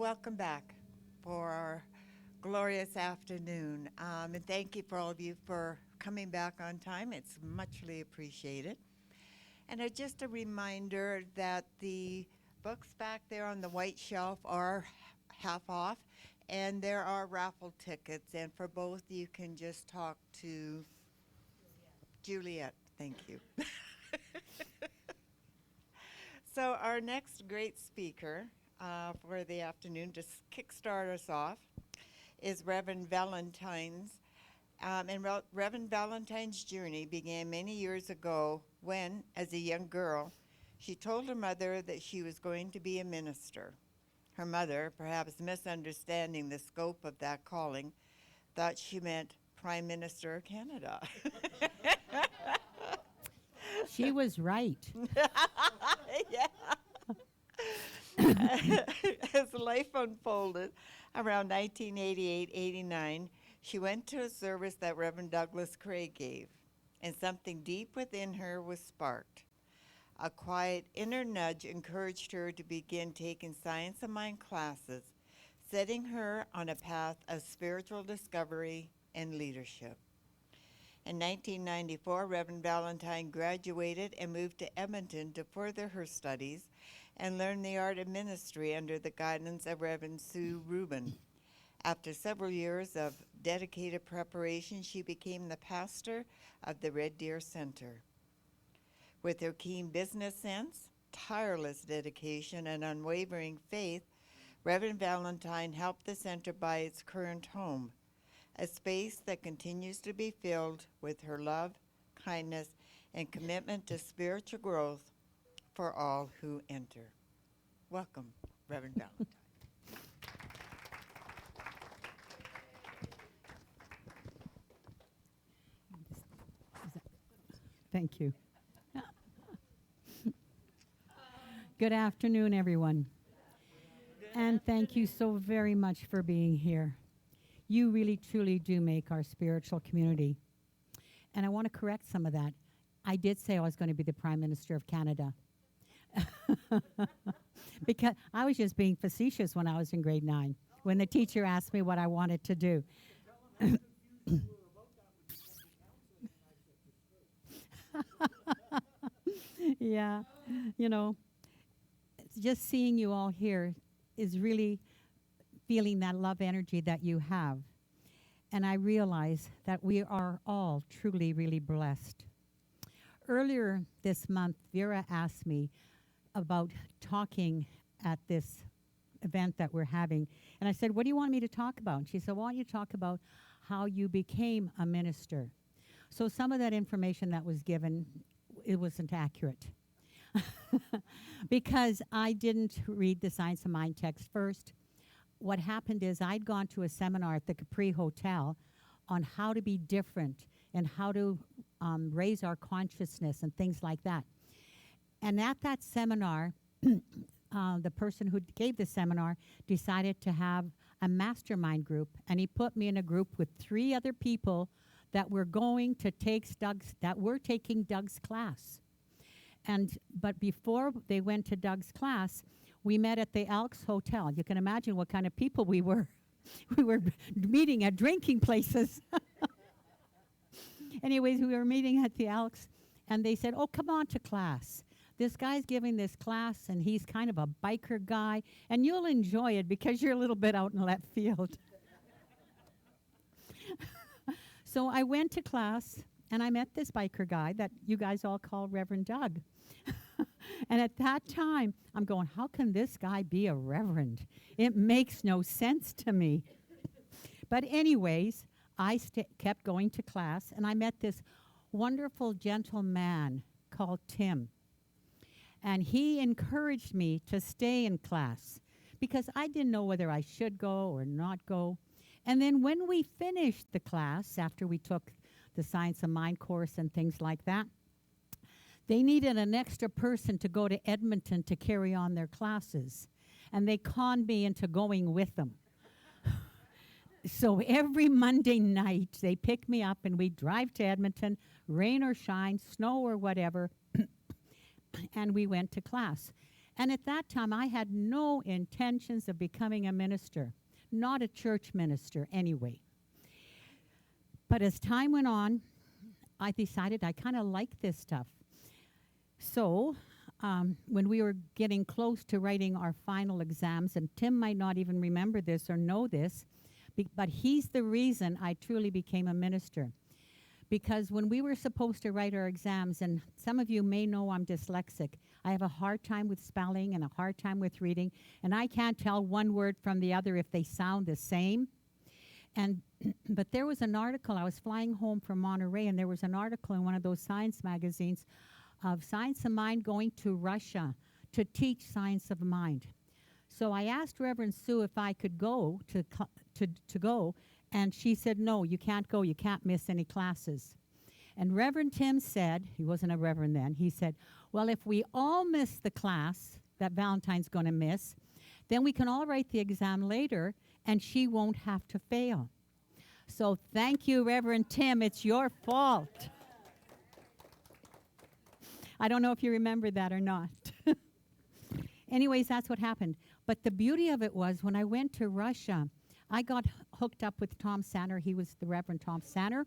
welcome back for our glorious afternoon. And thank you for all of you for coming back on time. It's muchly appreciated. And just a reminder that the books back there on the white shelf are half off, and there are raffle tickets. And for both, you can just talk to Juliet. Thank you. So, our next great speaker for the afternoon to kickstart us off is Reverend Valentine's. Reverend Valentine's journey began many years ago when, as a young girl, she told her mother that she was going to be a minister. Her mother, perhaps misunderstanding the scope of that calling, thought she meant Prime Minister of Canada. She was right. Yeah. As life unfolded around 1988-89, she went to a service that Reverend Douglas Craig gave, and something deep within her was sparked. A quiet inner nudge encouraged her to begin taking Science of Mind classes, setting her on a path of spiritual discovery and leadership. In 1994, Reverend Valentine graduated and moved to Edmonton to further her studies and learn the art of ministry under the guidance of Reverend Sue Rubin. After several years of dedicated preparation, she became the pastor of the Red Deer Center. With her keen business sense, tireless dedication, and unwavering faith, Reverend Valentine helped the center buy its current home, a space that continues to be filled with her love, kindness, and commitment to spiritual growth for all who enter. Welcome, Reverend Valentine. Thank you. Good afternoon, everyone. And thank you so very much for being here. You really, truly do make our spiritual community. And I want to correct some of that. I did say I was going to be the Prime Minister of Canada. Because I was just being facetious when I was in grade 9, when the teacher asked me what I wanted to do. Yeah, you know, just seeing you all here is really feeling that love energy that you have. And I realize that we are all truly, really blessed. Earlier this month, Vera asked me about talking at this event that we're having. And I said, what do you want me to talk about? And she said, well, I want you to talk about how you became a minister. So some of that information that was given, it wasn't accurate. Because I didn't read the Science of Mind text first. What happened is I'd gone to a seminar at the Capri Hotel on how to be different and how to raise our consciousness and things like that. And at that seminar, the person who gave the seminar decided to have a mastermind group, and he put me in a group with 3 other people that were going to take taking Doug's class. But before they went to Doug's class, we met at the Elks Hotel. You can imagine what kind of people we were. We were meeting at drinking places. Anyways, we were meeting at the Elks, and they said, oh, come on to class. This guy's giving this class, and he's kind of a biker guy, and you'll enjoy it because you're a little bit out in left field. So I went to class, and I met this biker guy that you guys all call Reverend Doug. And at that time, I'm going, how can this guy be a reverend? It makes no sense to me. But anyways, I kept going to class, and I met this wonderful, gentle man called Tim. And he encouraged me to stay in class because I didn't know whether I should go or not go. And then when we finished the class, after we took the Science of Mind course and things like that, they needed an extra person to go to Edmonton to carry on their classes. And they conned me into going with them. So every Monday night, they pick me up and we drive to Edmonton, rain or shine, snow or whatever, and we went to class. And at that time, I had no intentions of becoming a minister, not a church minister anyway. But as time went on, I decided I kind of liked this stuff. So when we were getting close to writing our final exams, and Tim might not even remember this or know this, but he's the reason I truly became a minister. Because when we were supposed to write our exams, and some of you may know I'm dyslexic, I have a hard time with spelling and a hard time with reading, and I can't tell one word from the other if they sound the same. And but there was an article, I was flying home from Monterey, and there was an article in one of those science magazines of Science of Mind going to Russia to teach science of mind. So I asked Reverend Sue if I could go to go, and she said, no, you can't go, you can't miss any classes. And Reverend Tim said, he wasn't a reverend then, he said, well, if we all miss the class that Valentine's going to miss, then we can all write the exam later, and she won't have to fail. So thank you, Reverend Tim. It's your fault. I don't know if you remember that or not. Anyways, that's what happened. But the beauty of it was when I went to Russia, I got hooked up with Tom Sanner. He was the Reverend Tom Sanner,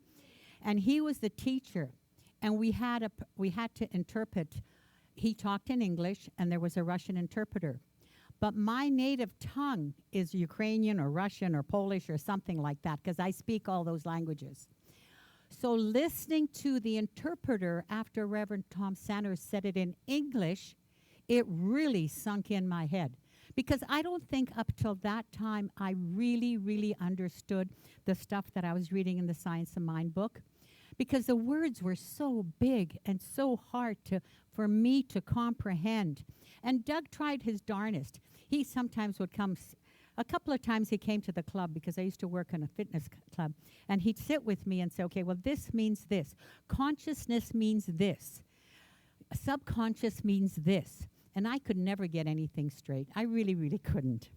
and he was the teacher. And we had to interpret. He talked in English, and there was a Russian interpreter. But my native tongue is Ukrainian or Russian or Polish or something like that, because I speak all those languages. So listening to the interpreter after Reverend Tom Sanders said it in English, it really sunk in my head. Because I don't think up till that time I really, really understood the stuff that I was reading in the Science of Mind book. Because the words were so big and so hard for me to comprehend. And Doug tried his darnest. He sometimes would come, a couple of times he came to the club because I used to work in a fitness club. And he'd sit with me and say, okay, well, this means this. Consciousness means this. Subconscious means this. And I could never get anything straight. I really, really couldn't.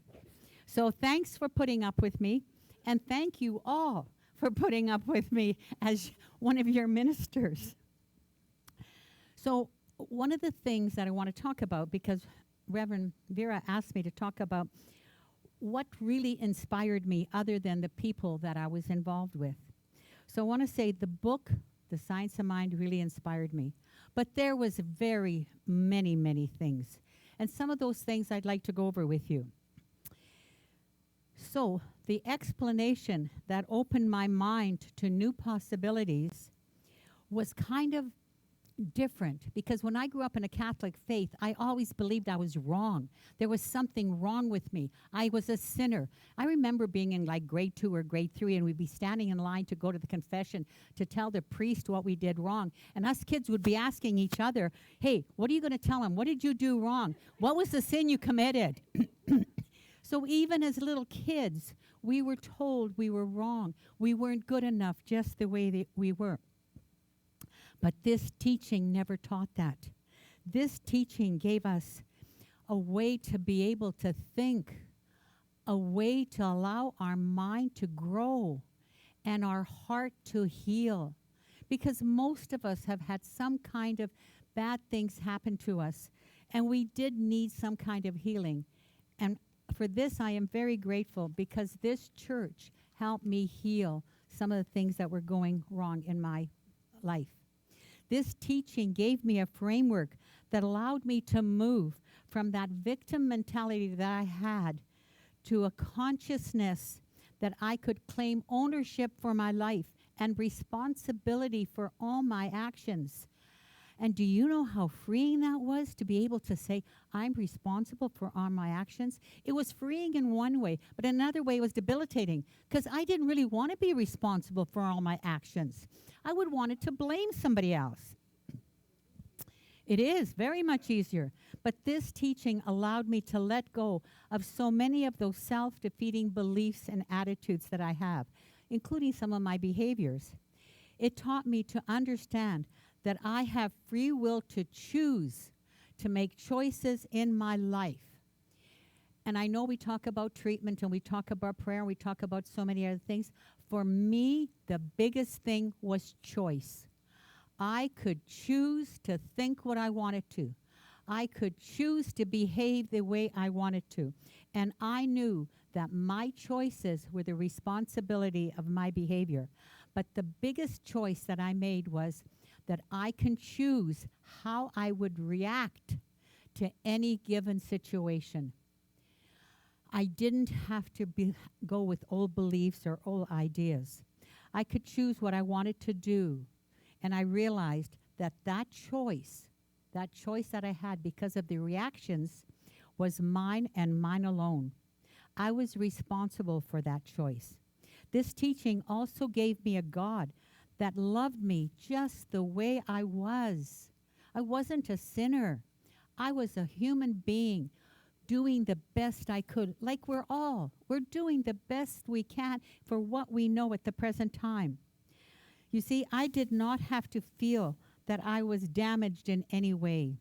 So thanks for putting up with me. And thank you all for putting up with me as one of your ministers. So one of the things that I want to talk about, because Reverend Vera asked me to talk about what really inspired me other than the people that I was involved with. So I want to say the book, The Science of Mind, really inspired me. But there was very many, many things. And some of those things I'd like to go over with you. So the explanation that opened my mind to new possibilities was kind of different, because when I grew up in a Catholic faith, I always believed I was wrong. There was something wrong with me. I was a sinner. I remember being in like grade 2 or grade 3, and we'd be standing in line to go to the confession to tell the priest what we did wrong. And us kids would be asking each other, hey, what are you going to tell him? What did you do wrong? What was the sin you committed? So even as little kids, we were told we were wrong. We weren't good enough just the way that we were. But this teaching never taught that. This teaching gave us a way to be able to think, a way to allow our mind to grow and our heart to heal. Because most of us have had some kind of bad things happen to us, and we did need some kind of healing. And for this, I am very grateful, because this church helped me heal some of the things that were going wrong in my life. This teaching gave me a framework that allowed me to move from that victim mentality that I had to a consciousness that I could claim ownership for my life and responsibility for all my actions. And do you know how freeing that was, to be able to say, I'm responsible for all my actions? It was freeing in one way, but another way it was debilitating, because I didn't really want to be responsible for all my actions. I would want it to blame somebody else. It is very much easier, but this teaching allowed me to let go of so many of those self-defeating beliefs and attitudes that I have, including some of my behaviors. It taught me to understand that I have free will to choose to make choices in my life. And I know we talk about treatment and we talk about prayer and we talk about so many other things. For me, the biggest thing was choice. I could choose to think what I wanted to. I could choose to behave the way I wanted to. And I knew that my choices were the responsibility of my behavior. But the biggest choice that I made was that I can choose how I would react to any given situation. I didn't have to go with old beliefs or old ideas. I could choose what I wanted to do. And I realized that that choice that I had because of the reactions was mine and mine alone. I was responsible for that choice. This teaching also gave me a God that loved me just the way I was. I wasn't a sinner. I was a human being doing the best I could, like we're doing the best we can for what we know at the present time. You see, I did not have to feel that I was damaged in any way.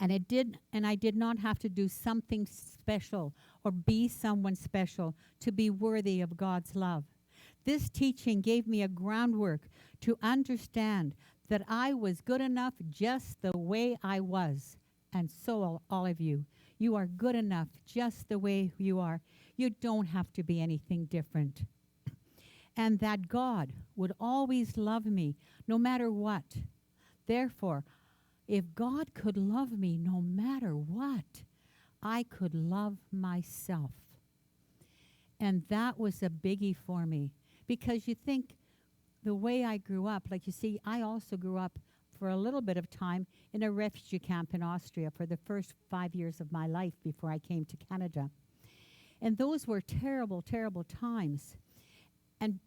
And I did not have to do something special or be someone special to be worthy of God's love. This teaching gave me a groundwork to understand that I was good enough just the way I was. And so all of you, you are good enough just the way you are. You don't have to be anything different. And that God would always love me no matter what. Therefore, if God could love me no matter what, I could love myself. And that was a biggie for me. Because you think the way I grew up, like you see, I also grew up for a little bit of time in a refugee camp in Austria for the first 5 years of my life before I came to Canada. And those were terrible, terrible times. And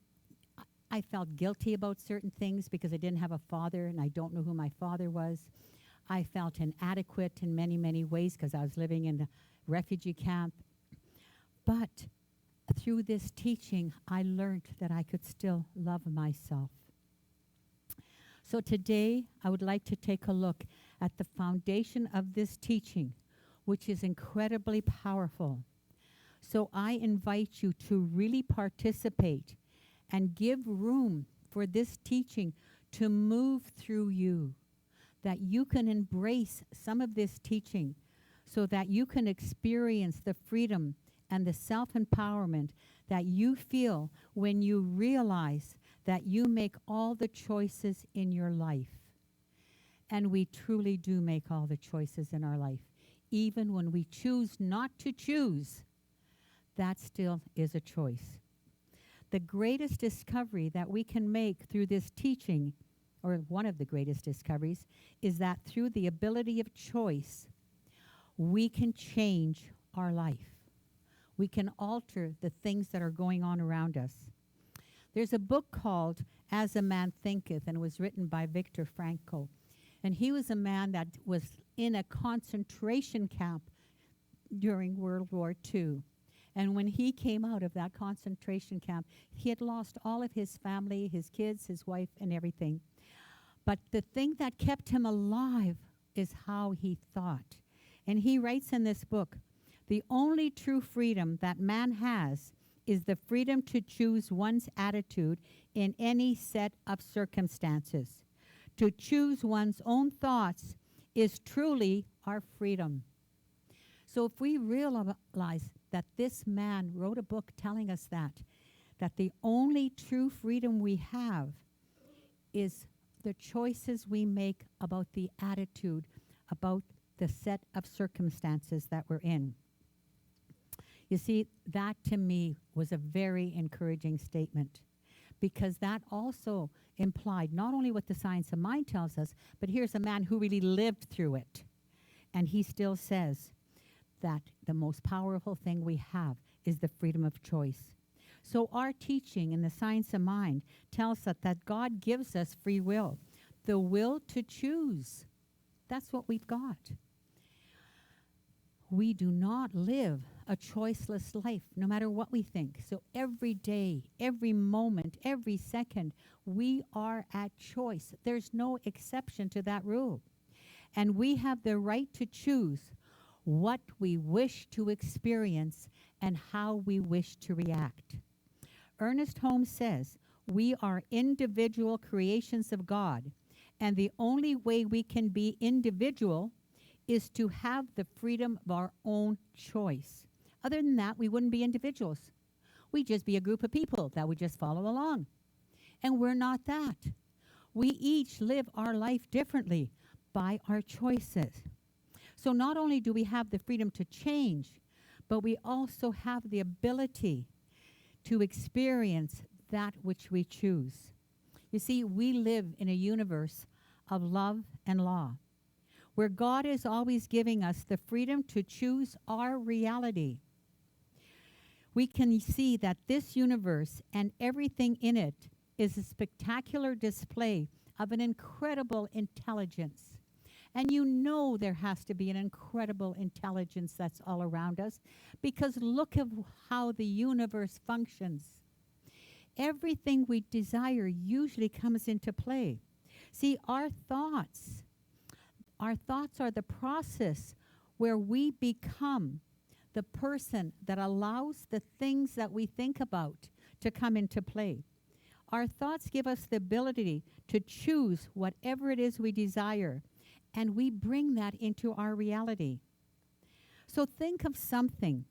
I felt guilty about certain things because I didn't have a father and I don't know who my father was. I felt inadequate in many, many ways because I was living in a refugee camp. But through this teaching, I learned that I could still love myself. So today, I would like to take a look at the foundation of this teaching, which is incredibly powerful. So I invite you to really participate and give room for this teaching to move through you, that you can embrace some of this teaching so that you can experience the freedom and the self-empowerment that you feel when you realize that you make all the choices in your life. And we truly do make all the choices in our life. Even when we choose not to choose, that still is a choice. The greatest discovery that we can make through this teaching, or one of the greatest discoveries, is that through the ability of choice, we can change our life. We can alter the things that are going on around us. There's a book called As a Man Thinketh, and it was written by Viktor Frankl. And he was a man that was in a concentration camp during World War II. And when he came out of that concentration camp, he had lost all of his family, his kids, his wife, and everything. But the thing that kept him alive is how he thought. And he writes in this book, the only true freedom that man has is the freedom to choose one's attitude in any set of circumstances. To choose one's own thoughts is truly our freedom. So if we realize that this man wrote a book telling us that the only true freedom we have is the choices we make about the attitude, about the set of circumstances that we're in. You see, that to me was a very encouraging statement, because that also implied not only what the science of mind tells us, but here's a man who really lived through it. And he still says that the most powerful thing we have is the freedom of choice. So our teaching in the science of mind tells us that God gives us free will, the will to choose. That's what we've got. We do not live a choiceless life, no matter what we think. So every day, every moment, every second, we are at choice. There's no exception to that rule. And we have the right to choose what we wish to experience and how we wish to react. Ernest Holmes says, we are individual creations of God, and the only way we can be individual is to have the freedom of our own choice. Other than that, we wouldn't be individuals. We'd just be a group of people that would just follow along. And we're not that. We each live our life differently by our choices. So not only do we have the freedom to change, but we also have the ability to experience that which we choose. You see, we live in a universe of love and law, where God is always giving us the freedom to choose our reality. We can see that this universe and everything in it is a spectacular display of an incredible intelligence. And you know there has to be an incredible intelligence that's all around us, because look at how the universe functions. Everything we desire usually comes into play. See, our thoughts are the process where we become the person that allows the things that we think about to come into play. Our thoughts give us the ability to choose whatever it is we desire, and we bring that into our reality. So think of something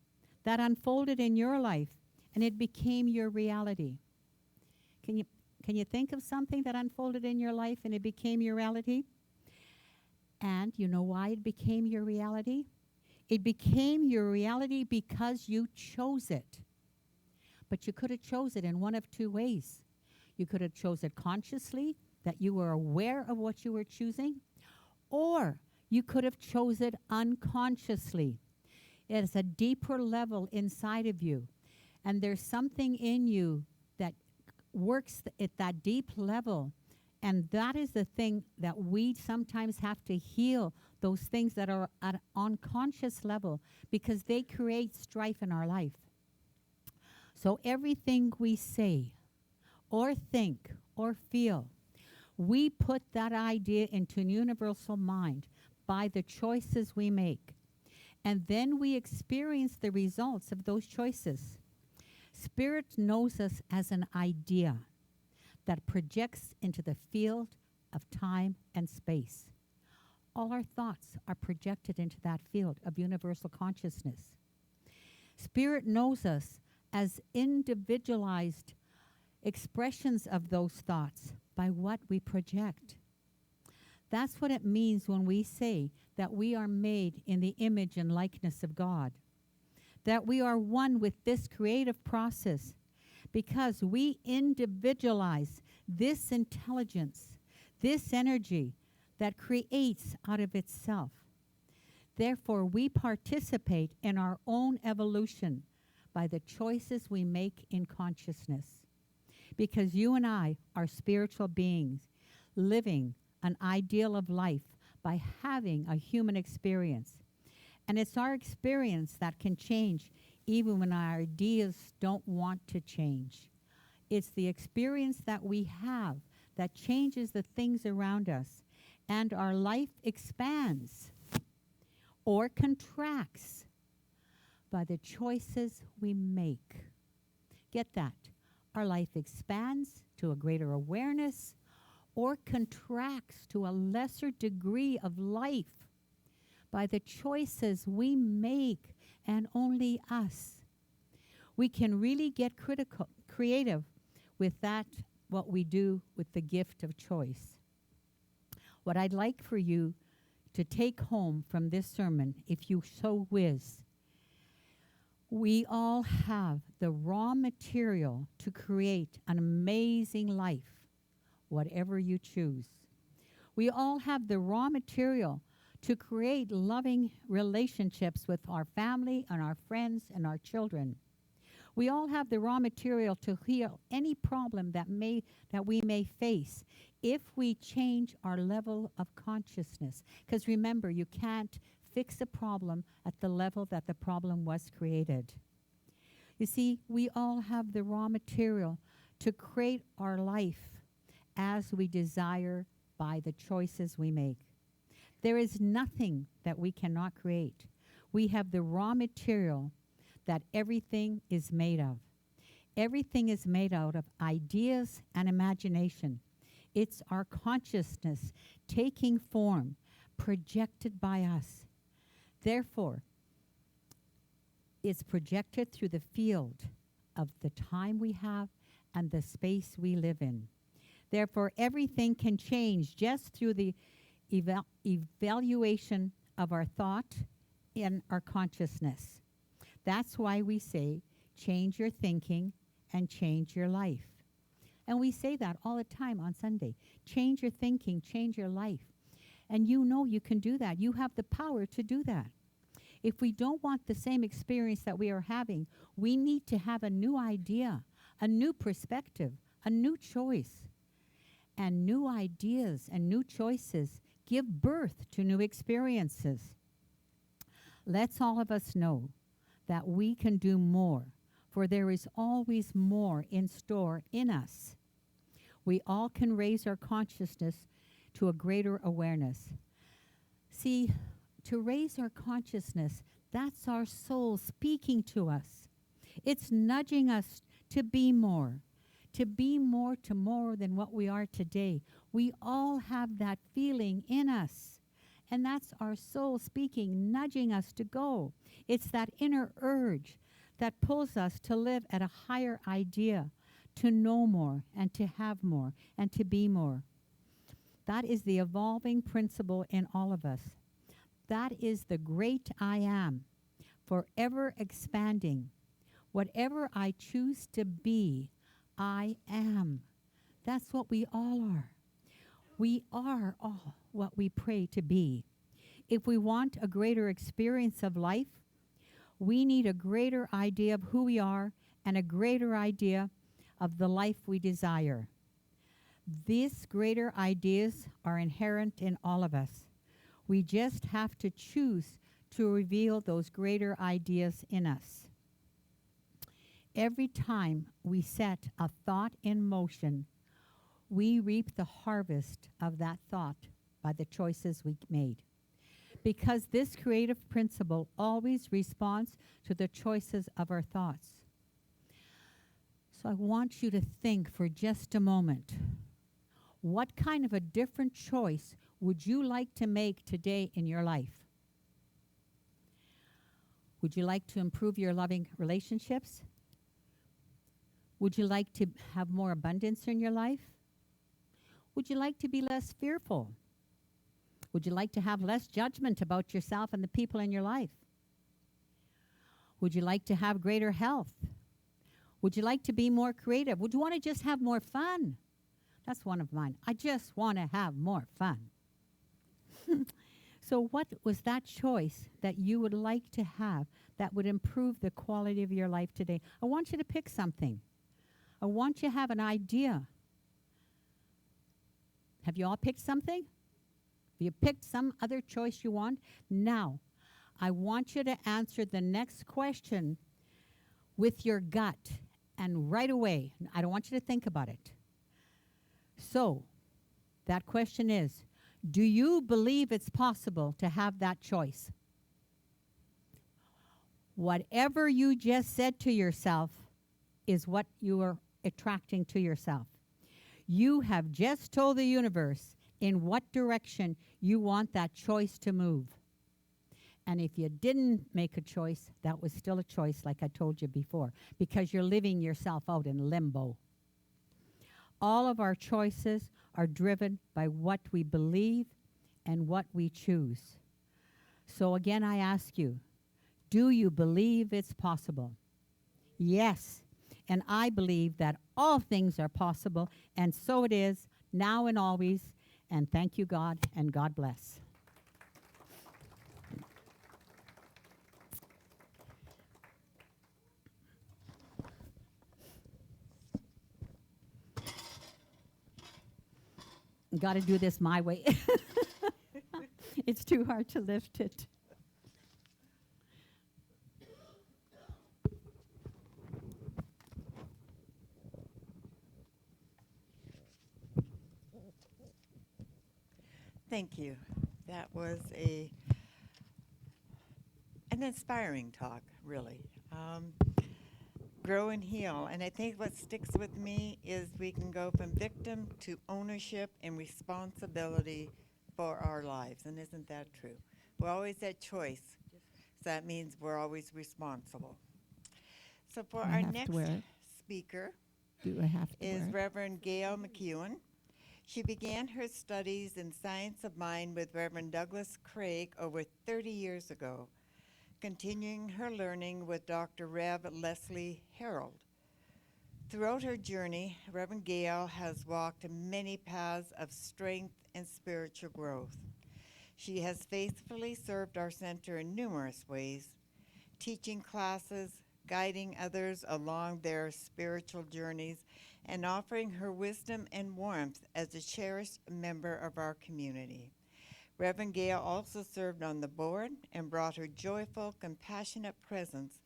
that unfolded in your life and it became your reality. Can you think of something that unfolded in your life and it became your reality? And you know why it became your reality? It became your reality because you chose it. But you could have chose it in one of two ways. You could have chose it consciously, that you were aware of what you were choosing, or you could have chose it unconsciously. It is a deeper level inside of you. And there's something in you that works at that deep level. And that is the thing that we sometimes have to heal, those things that are at an unconscious level, because they create strife in our life. So everything we say or think or feel, we put that idea into an universal mind by the choices we make. And then we experience the results of those choices. Spirit knows us as an idea that projects into the field of time and space. All our thoughts are projected into that field of universal consciousness. Spirit knows us as individualized expressions of those thoughts by what we project. That's what it means when we say that we are made in the image and likeness of God, that we are one with this creative process, because we individualize this intelligence, this energy that creates out of itself. Therefore, we participate in our own evolution by the choices we make in consciousness. Because you and I are spiritual beings living an ideal of life by having a human experience. And it's our experience that can change even when our ideas don't want to change. It's the experience that we have that changes the things around us, and our life expands or contracts by the choices we make. Get that? Our life expands to a greater awareness or contracts to a lesser degree of life by the choices we make, and only us. We can really get creative with that, what we do with the gift of choice. What I'd like for you to take home from this sermon, if you so wish, we all have the raw material to create an amazing life, whatever you choose. We all have the raw material to create loving relationships with our family and our friends and our children. We all have the raw material to heal any problem that we may face if we change our level of consciousness. Because remember, you can't fix a problem at the level that the problem was created. You see, we all have the raw material to create our life as we desire by the choices we make. There is nothing that we cannot create. We have the raw material that everything is made of. Everything is made out of ideas and imagination. It's our consciousness taking form, projected by us. Therefore, it's projected through the field of the time we have and the space we live in. Therefore, everything can change just through the evaluation of our thought in our consciousness. That's why we say, change your thinking and change your life. And we say that all the time on Sunday. Change your thinking, change your life. And you know you can do that. You have the power to do that. If we don't want the same experience that we are having, we need to have a new idea, a new perspective, a new choice. And new ideas and new choices give birth to new experiences. Let's all of us know that we can do more, for there is always more in store in us. We all can raise our consciousness to a greater awareness. See, to raise our consciousness, that's our soul speaking to us. It's nudging us to be more tomorrow than what we are today. We all have that feeling in us. And that's our soul speaking, nudging us to go. It's that inner urge that pulls us to live at a higher idea, to know more and to have more and to be more. That is the evolving principle in all of us. That is the great I am, forever expanding. Whatever I choose to be, I am. That's what we all are. We are all what we pray to be. If we want a greater experience of life, we need a greater idea of who we are and a greater idea of the life we desire. These greater ideas are inherent in all of us. We just have to choose to reveal those greater ideas in us. Every time we set a thought in motion, we reap the harvest of that thought by the choices we made. Because this creative principle always responds to the choices of our thoughts. So I want you to think for just a moment. What kind of a different choice would you like to make today in your life? Would you like to improve your loving relationships? Would you like to have more abundance in your life? Would you like to be less fearful? Would you like to have less judgment about yourself and the people in your life? Would you like to have greater health? Would you like to be more creative? Would you want to just have more fun? That's one of mine. I just want to have more fun. So what was that choice that you would like to have that would improve the quality of your life today? I want you to pick something. I want you to have an idea. Have you all picked something? Have you picked some other choice you want? Now, I want you to answer the next question with your gut and right away. I don't want you to think about it. So, that question is, do you believe it's possible to have that choice? Whatever you just said to yourself is what you are attracting to yourself. You have just told the universe in what direction you want that choice to move. And if you didn't make a choice, that was still a choice, like I told you before, because you're living yourself out in limbo. All of our choices are driven by what we believe and what we choose. So again, I ask you, do you believe it's possible? Yes. And I believe that all things are possible, and so it is, now and always. And thank you, God, and God bless. Got to do this my way. It's too hard to lift it. Thank you. That was an inspiring talk, really. Grow and heal. And I think what sticks with me is we can go from victim to ownership and responsibility for our lives, and isn't that true? We're always at choice, so that means we're always responsible. So for I our have to next wear it. speaker Do I have to is wear it? Reverend Gail McEwen. She began her studies in science of mind with Reverend Douglas Craig over 30 years ago, continuing her learning with Dr. Rev. Leslie Harold. Throughout her journey, Reverend Gail has walked many paths of strength and spiritual growth. She has faithfully served our center in numerous ways, teaching classes, guiding others along their spiritual journeys, and offering her wisdom and warmth as a cherished member of our community. Reverend Gail also served on the board and brought her joyful, compassionate presence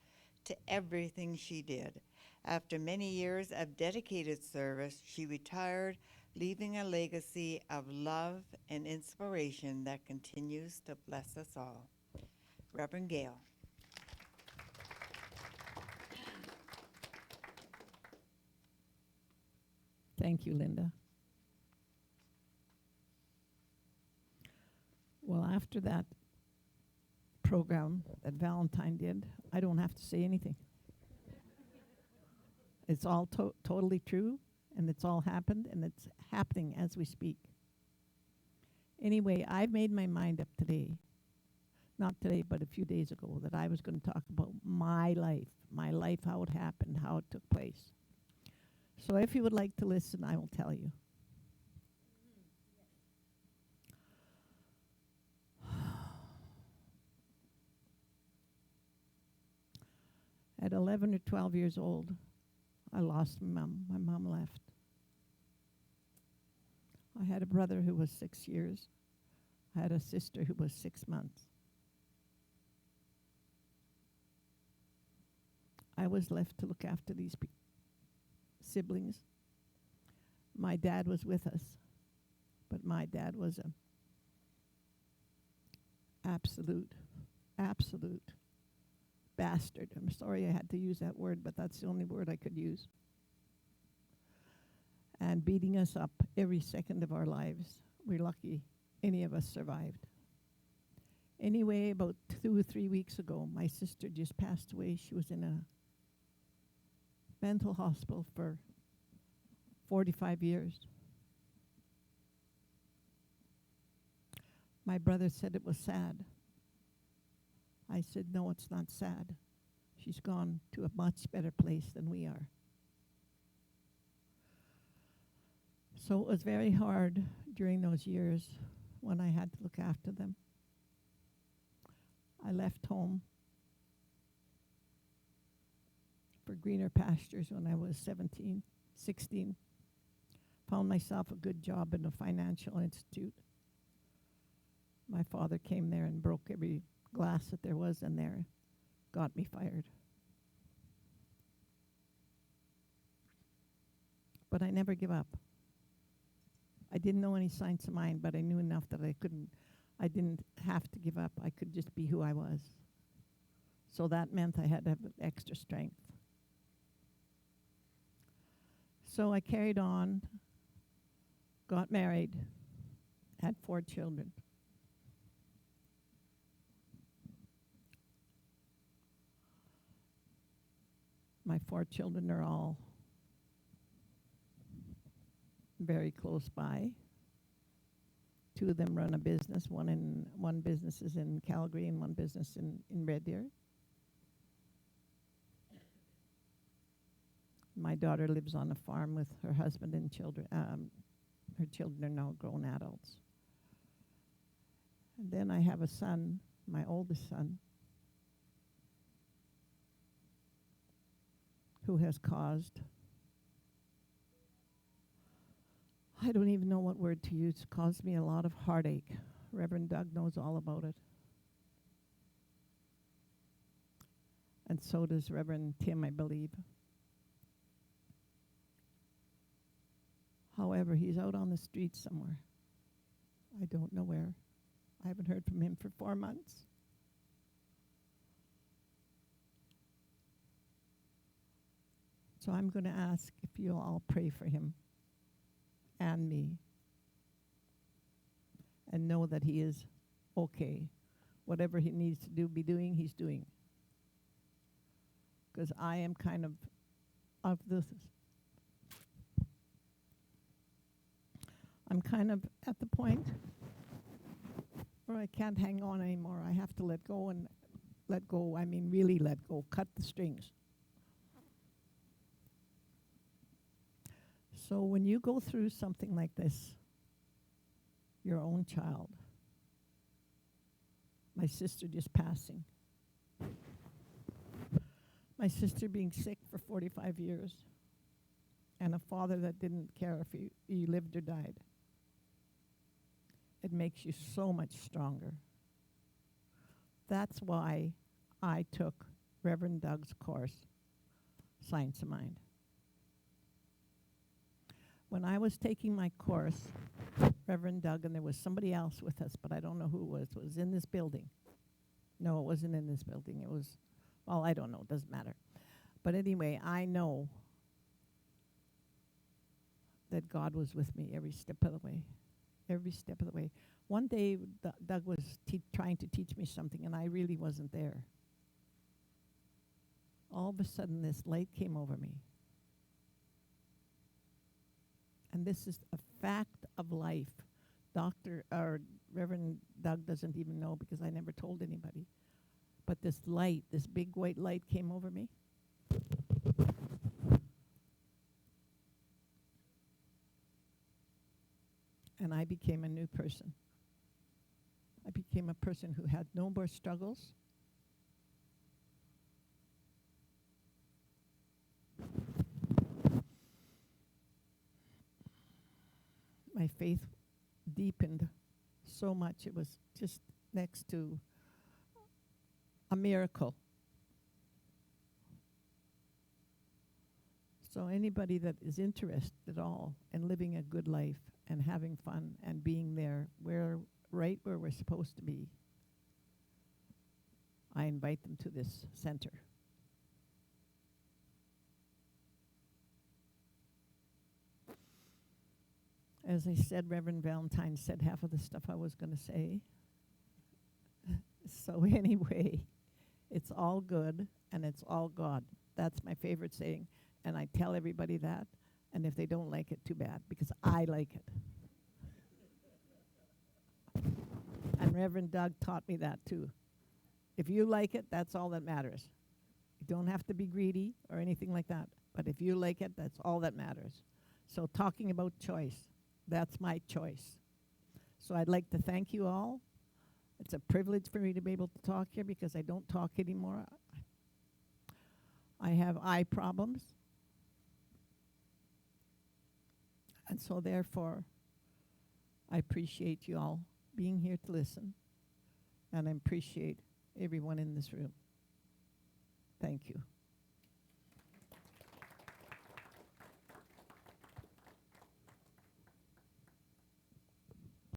to everything she did. After many years of dedicated service, she retired, leaving a legacy of love and inspiration that continues to bless us all. Reverend Gail. Thank you, Linda. Well, after that program that Valentine did, I don't have to say anything. It's all totally true, and it's all happened, and it's happening as we speak. Anyway, I've made my mind up today, not today, but a few days ago, that I was going to talk about my life, how it happened, how it took place. So if you would like to listen, I will tell you. At 11 or 12 years old, I lost my mom. My mom left. I had a brother who was 6 years. I had a sister who was 6 months. I was left to look after these siblings. My dad was with us, but my dad was a absolute bastard. I'm sorry I had to use that word, but that's the only word I could use. And beating us up every second of our lives. We're lucky any of us survived. Anyway, about 2 or 3 weeks ago, my sister just passed away. She was in a mental hospital for 45 years. My brother said it was sad. I said, no, it's not sad. She's gone to a much better place than we are. So it was very hard during those years when I had to look after them. I left home for greener pastures when I was 16. Found myself a good job in a financial institute. My father came there and broke every glass that there was in there, got me fired. But I never give up. I didn't know any science of mind, but I knew enough that I didn't have to give up. I could just be who I was. So that meant I had to have extra strength. So I carried on, got married, had 4 children. My 4 children are all very close by. 2 of them run a business. One business is in Calgary and one business in Red Deer. My daughter lives on a farm with her husband and children. Her children are now grown adults. And then I have a son, my oldest son, who has caused, I don't even know what word to use, caused me a lot of heartache. Reverend Doug knows all about it. And so does Reverend Tim, I believe. However, he's out on the streets somewhere. I don't know where. I haven't heard from him for 4 months. So I'm going to ask if you'll all pray for him and me and know that he is okay. Whatever he needs to be doing, he's doing. Because I am kind of this. I'm kind of at the point where I can't hang on anymore. I have to let go, and let go, I mean really let go, cut the strings. So when you go through something like this, your own child, my sister just passing, my sister being sick for 45 years, and a father that didn't care if you lived or died, it makes you so much stronger. That's why I took Reverend Doug's course, Science of Mind. When I was taking my course, Reverend Doug, and there was somebody else with us, but I don't know who it was in this building. No, it wasn't in this building. It was, well, I don't know, it doesn't matter. But anyway, I know that God was with me every step of the way. Every step of the way. One day, Doug was trying to teach me something, and I really wasn't there. All of a sudden, this light came over me. And this is a fact of life. Reverend Doug doesn't even know because I never told anybody. But this light, this big white light came over me. And I became a new person. I became a person who had no more struggles. My faith deepened so much. It was just next to a miracle. So anybody that is interested at all in living a good life and having fun and being there, right where we're supposed to be, I invite them to this center. As I said, Reverend Valentine said half of the stuff I was going to say. So anyway, it's all good and it's all God. That's my favorite saying. And I tell everybody that. And if they don't like it, too bad, because I like it. And Reverend Doug taught me that too. If you like it, that's all that matters. You don't have to be greedy or anything like that. But if you like it, that's all that matters. So talking about choice, that's my choice. So I'd like to thank you all. It's a privilege for me to be able to talk here because I don't talk anymore. I have eye problems. And so therefore, I appreciate you all being here to listen. And I appreciate everyone in this room. Thank you.